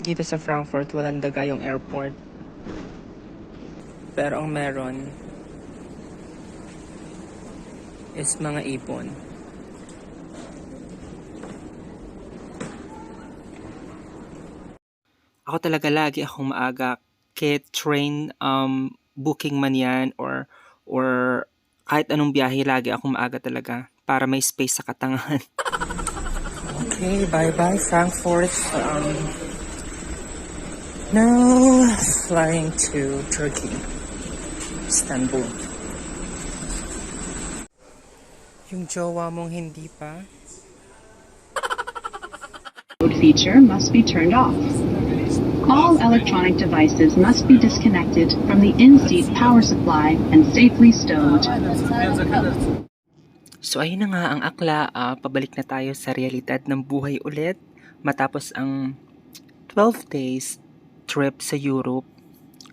dito sa Frankfurt, walang daga yung airport. Pero ang meron is mga ipon. Ako talaga lagi akong maaga. Kahit train booking man yan or kahit anong biyahe, lagi akong maaga talaga para may space sa katangahan. Okay, bye-bye Frankfurt. Now flying to Turkey, Istanbul. Yung jowa mong hindi pa? Mode feature must be turned off. All electronic devices must be disconnected from the in-seat power supply and safely stowed. So ayun na nga ang akla, pabalik na tayo sa realidad ng buhay ulit matapos ang 12 days trip sa Europe.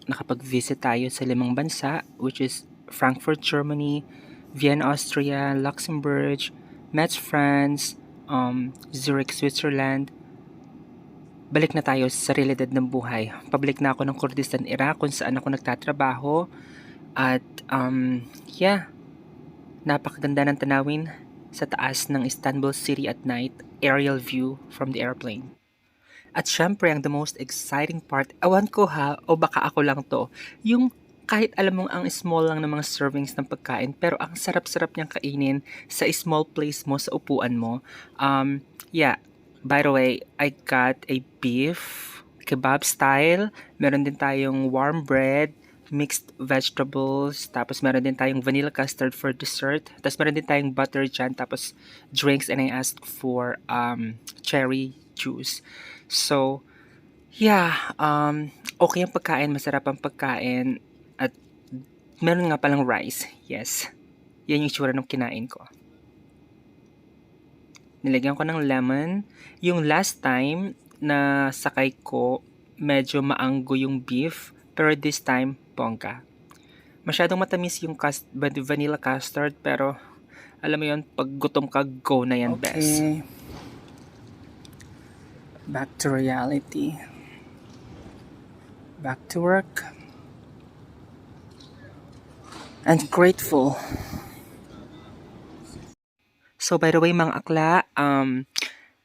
Nakapag-visit tayo sa 5 bansa, which is Frankfurt, Germany, Vienna, Austria, Luxembourg, Metz, France, Zurich, Switzerland. Balik na tayo sa realidad ng buhay. Pabalik na ako ng Kurdistan, Iraq, kung saan ako nagtatrabaho. At, napakaganda ng tanawin sa taas ng Istanbul City at night, aerial view from the airplane. At syempre, ang the most exciting part, awan ko ha, o baka ako lang to, yung kahit alam mong ang small lang ng mga servings ng pagkain, pero ang sarap-sarap niyang kainin sa small place mo, sa upuan mo. By the way, I got a beef, kebab style, meron din tayong warm bread, mixed vegetables, tapos meron din tayong vanilla custard for dessert, tapos meron din tayong butter dyan, tapos drinks, and I asked for cherry juice. So, okay ang pagkain, masarap ang pagkain, at meron nga palang rice. Yes, yan yung itsura ng kinain ko. Nilagyan ko ng lemon. Yung last time na sakay ko, medyo maanggo yung beef, pero this time, bongga. Masyadong matamis yung vanilla custard, pero alam mo yun, pag gutom ka, go na yan, okay. Best. Back to reality. Back to work. And grateful. So by the way mga akla,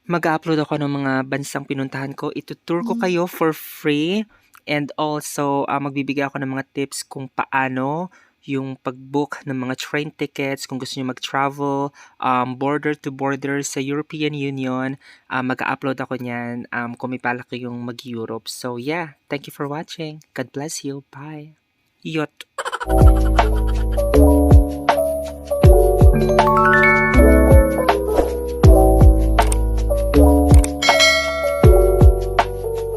mag-upload ako ng mga bansang pinuntahan ko. Itutour ko kayo for free. And also, magbibigay ako ng mga tips kung paano yung pag-book ng mga train tickets, kung gusto nyo mag-travel, border to border sa European Union. Mag-upload ako niyan kung may balak kayong mag-Europe. So yeah, thank you for watching. God bless you. Bye. Yot.